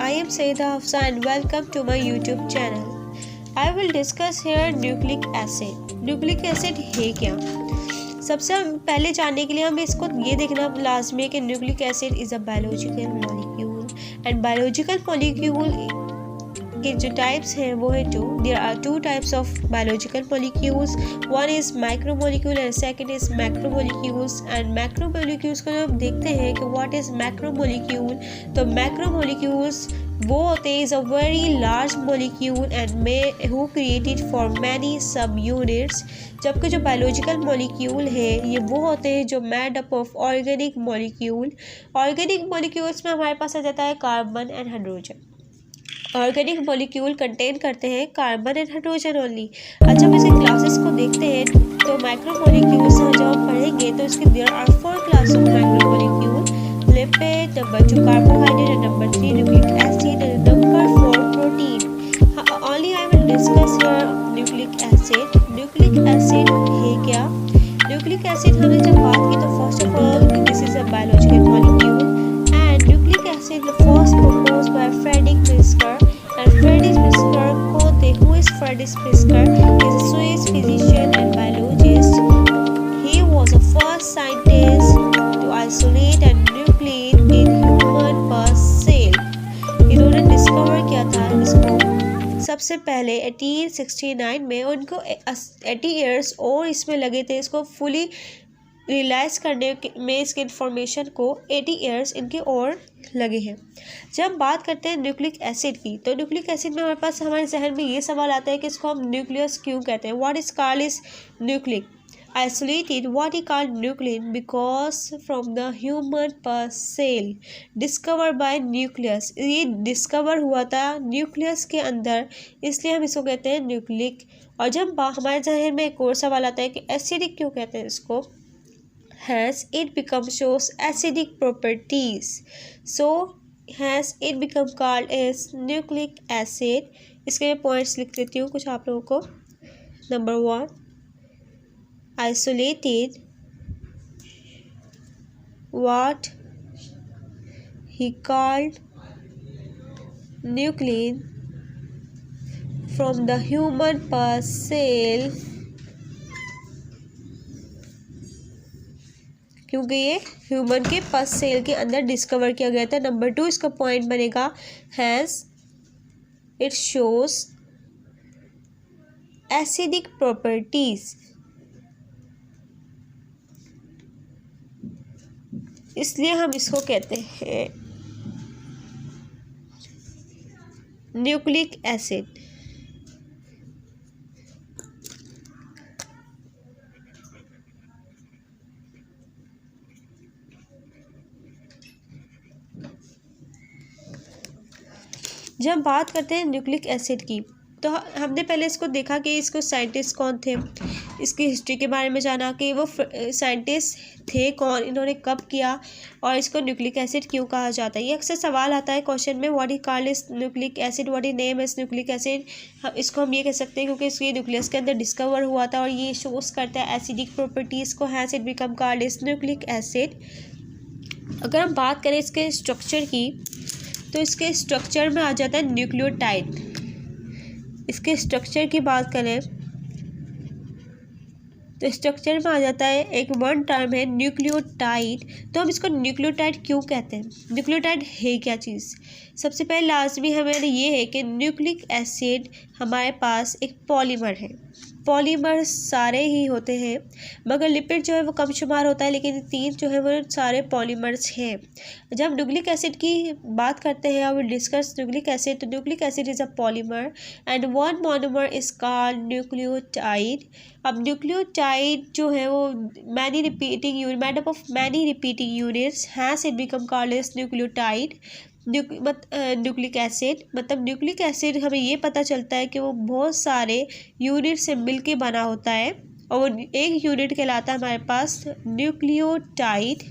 I am Saida Hafsa and welcome to my YouTube channel. I will discuss here nucleic acid. Nucleic acid है क्या? सबसे पहले जानने के लिए हमें इसको ये देखना लाजमी है कि nucleic acid is a biological molecule and biological molecule के जो टाइप्स हैं वो है there are two types of biological molecules. One is micro molecule and second is macro molecules. And macro molecules को हम देखते हैं कि व्हाट इज़ मैक्रो मॉलिक्यूल. तो मैक्रो मॉलिक्यूल्स वो होते हैं is a very large molecule and may who created for many subunits जो बायोलॉजिकल मॉलिक्यूल है ये वो होते हैं जो made up of organic molecule. Organic molecules में हमारे पास आ जाता है carbon and hydrogen. Organic molecule contain करते हैं कार्बन एंड हाइड्रोजन ओनली. अच्छा, हम इसके क्लासेस को देखते हैं तो माइक्रो मॉलिक्यूल्स जब हम पढ़ेंगे तो इसके there are 4 class of micro molecule. Lipid, number 2 carbohydrate and number 3 nucleic acid and number 4 protein. Only I will discuss here nucleic acid. Nucleic acid है क्या? न्यूक्लिक एसिड हमने जब बात की तो first of all this is a biological molecule and nucleic acid first proposed by Friedrich Pritzker. And Friedrich Pritzker who is Friedrich Pritzker is a Swiss physician and biologist. He was the first scientist to isolate a nuclein in human pus cell. इन्होंने discover किया था इसको सबसे पहले 1869 में. उनको 80 years और इसमें लगे थे इसको फुली रियलाइज़ करने में. इसके इंफॉर्मेशन को 80 ईयर्स इनके और लगे हैं. जब बात करते हैं न्यूक्लिक एसिड की तो न्यूक्लिक एसिड में हमारे जहन में ये सवाल आता है कि इसको हम न्यूक्लियस क्यों कहते हैं. What is called is nucleic isolated. What he called nuclein because from the human pus cell discovered by nucleus. ये डिस्कवर हुआ था न्यूक्लियस के अंदर, इसलिए हम इसको कहते हैं न्यूक्लिक. और जब हमारे जहन में एक और सवाल आता है कि एसिडिक क्यों कहते हैं इसको. Hence it becomes shows acidic properties. So hence it become called as nucleic acid. इसके मैं पॉइंट्स लिख देती हूँ कुछ आप लोगों को. Number 1 isolated. What he called nuclein from the human pus cell, क्योंकि ये ह्यूमन के पस सेल के अंदर डिस्कवर किया गया था. नंबर 2 इसका पॉइंट बनेगा has it shows acidic properties. इसलिए हम इसको कहते हैं न्यूक्लिक एसिड. जब बात करते हैं न्यूक्लिक एसिड की तो हमने पहले इसको देखा कि इसको साइंटिस्ट कौन थे, इसकी हिस्ट्री के बारे में जाना कि वो साइंटिस्ट थे कौन, इन्होंने कब किया और इसको न्यूक्लिक एसिड क्यों कहा जाता है. ये अक्सर सवाल आता है क्वेश्चन में. What he called is nucleic acid, what he name is nucleic acid. इसको हम ये कह सकते हैं क्योंकि इसके न्यूक्लियस के अंदर डिस्कवर हुआ था और ये शोज करता है एसिडिक प्रॉपर्टीज़ को. Has it become called is nucleic acid. अगर हम बात करें इसके स्ट्रक्चर की तो इसके स्ट्रक्चर में आ जाता है न्यूक्लियोटाइड. इसके स्ट्रक्चर की बात करें तो स्ट्रक्चर में आ जाता है एक वन टर्म है न्यूक्लियोटाइड. तो हम इसको न्यूक्लियोटाइड क्यों कहते हैं, न्यूक्लियोटाइड है क्या चीज़. सबसे पहले लाजमी हमारे ये है कि न्यूक्लिक एसिड हमारे पास एक पॉलीमर है. पॉलीमर सारे ही होते हैं मगर लिपिड जो है वो कम शुमार होता है, लेकिन 3 जो है वो सारे पॉलीमर्स हैं. जब न्यूक्लिक एसिड की बात करते हैं और डिस्कस न्यूक्लिक एसिड तो nucleic acid is a polymer and one monomer is called nucleotide. अब न्यूक्लियोटाइड जो है वो many repeating unit made up of many repeating units. Has it become called as nucleotide. Nucleic acid मतलब nucleic acid हमें ये पता चलता है कि वो बहुत सारे यूनिट से मिलके बना होता है और वो एक यूनिट कहलाता है हमारे पास न्यूक्लियोटाइड.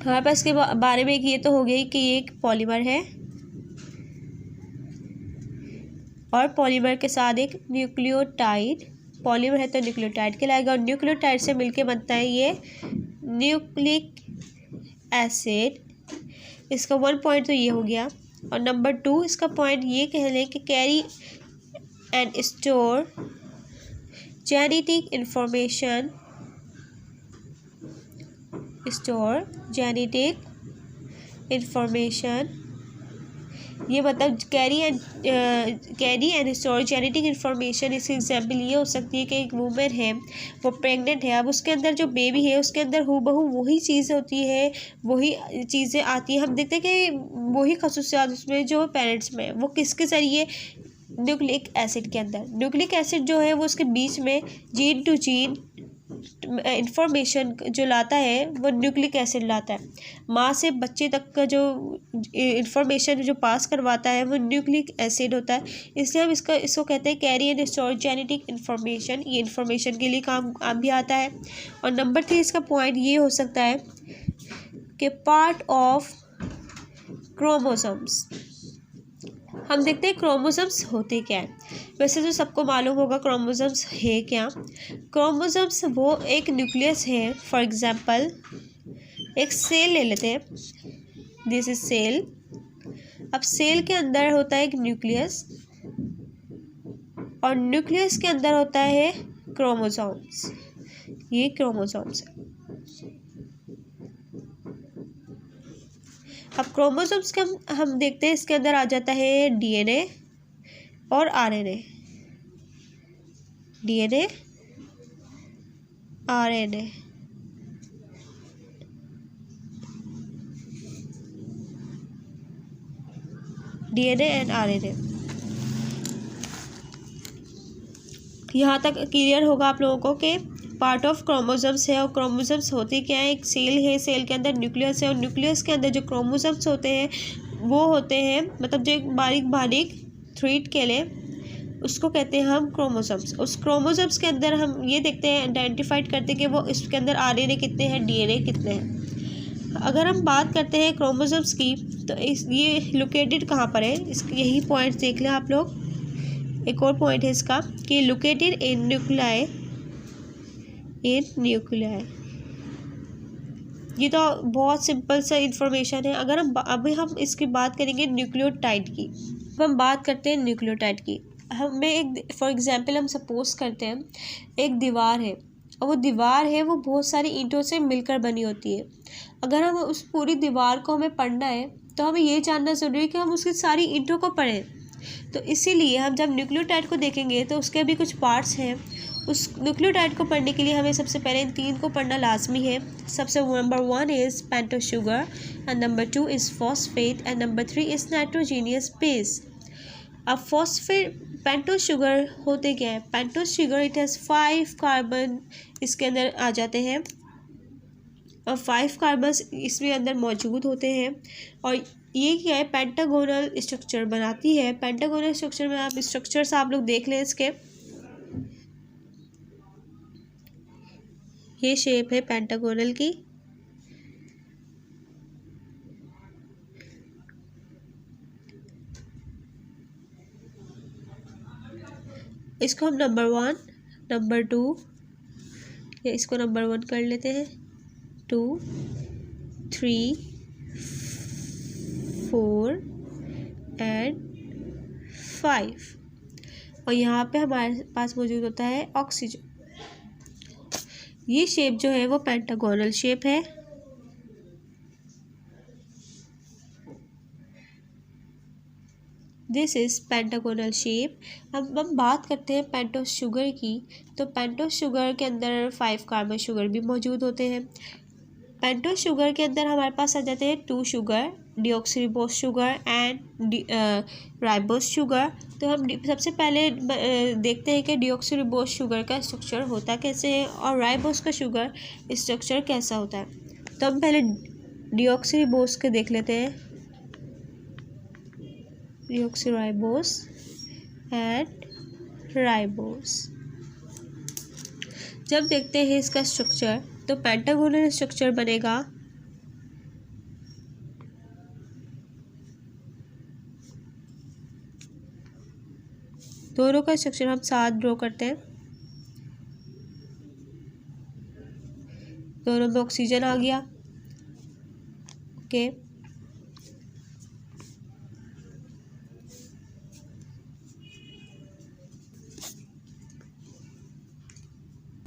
हमारे पास के बारे में ये तो हो गई कि ये एक पॉलीमर है और पॉलीमर के साथ एक न्यूक्लियोटाइड. पॉलीमर है तो न्यूक्लियोटाइड कहलाएगा और न्यूक्लियोटाइड से मिलके बनता है ये न्यूक्लिक एसिड. इसका 1 पॉइंट तो ये हो गया। और नंबर 2 इसका पॉइंट ये कह लें कि carry and store genetic information, store genetic information, ये मतलब carry and store genetic information. इसकी एग्जांपल ये हो सकती है कि एक वूमेन है, वो प्रेग्नेंट है, अब उसके अंदर जो बेबी है उसके अंदर हूबहू वही चीज़ होती है, वही चीज़ें आती हैं। हम देखते हैं कि वही खसूसियात उसमें जो पेरेंट्स में, वो किसके ज़रिए, न्यूक्लिक एसिड के अंदर। न्यूक्लिक एसिड जो है वो उसके बीच में जीन टू जीन इंफॉर्मेशन जो लाता है वो न्यूक्लिक एसिड लाता है। माँ से बच्चे तक का जो इंफॉर्मेशन जो पास करवाता है वो न्यूक्लिक एसिड होता है। इसलिए हम इसको कहते हैं carry and store genetic information. ये इंफॉर्मेशन के लिए काम भी आता है। और नंबर 3 इसका पॉइंट ये हो सकता है कि पार्ट ऑफ क्रोमोसोम्स। हम देखते हैं क्रोमोसोम्स होते क्या हैं। वैसे तो सबको मालूम होगा क्रोमोसोम्स है क्या। क्रोमोसोम्स वो एक न्यूक्लियस है। फॉर एग्जांपल एक सेल ले लेते हैं, दिस इज सेल। अब सेल के अंदर होता है एक न्यूक्लियस और न्यूक्लियस के अंदर होता है क्रोमोसोम्स। ये क्रोमोसोम्स है। अब क्रोमोसोम्स के हम देखते हैं इसके अंदर आ जाता है डीएनए और RNA. DNA RNA, DNA and RNA. यहाँ तक क्लियर होगा आप लोगों को कि पार्ट ऑफ क्रोमोसोम्स है। और क्रोमोसोम्स होते क्या है, एक सेल है, सेल के अंदर न्यूक्लियस है और न्यूक्लियस के अंदर जो क्रोमोसोम्स होते हैं वो होते हैं, मतलब जो एक बारीक बारीक थ्रेड के लिए, उसको कहते हैं हम क्रोमोसोम्स। उस क्रोमोसोम्स के अंदर हम ये देखते हैं, आइडेंटिफाइड करते हैं कि वो इसके अंदर आरएनए कितने हैं, डीएनए कितने हैं। अगर हम बात करते हैं क्रोमोसोम्स की तो ये लोकेटेड कहाँ पर है, इसके यही पॉइंट्स देख लें आप लोग। एक और पॉइंट है इसका कि located in nuclei, in nuclei. ये तो बहुत सिंपल सा इंफॉर्मेशन है। अगर हम अभी हम इसकी बात करेंगे न्यूक्लियोटाइड की। अब हम बात करते हैं न्यूक्लियोटाइड की। हमें एक फॉर एग्जांपल हम सपोज करते हैं एक दीवार है और वो दीवार है वो बहुत सारी ईंटों से मिलकर बनी होती है। अगर हम उस पूरी दीवार को हमें पढ़ना है तो हमें ये जानना ज़रूरी है कि हम उसकी सारी ईंटों को पढ़ें। तो इसीलिए हम जब न्यूक्लियोटाइड को देखेंगे तो उसके भी कुछ पार्ट्स हैं। उस न्यूक्लियोटाइड को पढ़ने के लिए हमें सबसे पहले इन 3 को पढ़ना लाजमी है। सबसे number 1 is pentose sugar and number 2 is phosphate and number 3 is nitrogenous base. अब फॉस्फेट पेंटोस शुगर होते क्या है, pentose sugar it has 5 carbon इसके अंदर आ जाते हैं और 5 कार्बन इसमें अंदर मौजूद होते हैं। और ये क्या है, पेंटागोनल स्ट्रक्चर बनाती है। पेंटागोनल स्ट्रक्चर में आप स्ट्रक्चर्स आप लोग देख लें इसके, ये शेप है पेंटागोनल की। इसको हम नंबर 1, नंबर 2 या इसको नंबर 1 कर लेते हैं, 2, 3, 4 एंड 5। और यहाँ पे हमारे पास मौजूद होता है ऑक्सीजन। ये शेप जो है वो पेंटागोनल शेप है। This is pentagonal shape. अब हम बात करते हैं पेंटोस शुगर की। तो पेंटोस शुगर के अंदर 5 कार्बन शुगर भी मौजूद होते हैं। पेंटोस शुगर के अंदर हमारे पास आ जाते हैं 2 sugar, deoxyribose sugar and ribose sugar. तो हम सबसे पहले देखते हैं कि डीऑक्सीरिबोस शुगर का स्ट्रक्चर होता कैसे है और राइबोस का शुगर स्ट्रक्चर कैसा होता है। तो हम पहले डीऑक्सीरिबोस के देख लेते हैं, डीऑक्सीराइबोस एंड राइबोस। जब देखते हैं इसका स्ट्रक्चर तो पेंटागोनल स्ट्रक्चर बनेगा। दोनों का स्ट्रक्चर हम साथ ड्रॉ करते हैं। दोनों में ऑक्सीजन आ गया, ओके।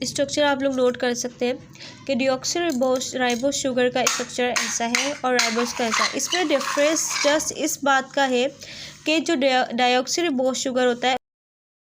स्ट्रक्चर आप लोग नोट कर सकते हैं कि डीऑक्सीराइबोस शुगर का स्ट्रक्चर ऐसा है और राइबोस का ऐसा है। इसमें डिफरेंस जस्ट इस बात का है कि जो डीऑक्सीराइबोस शुगर होता है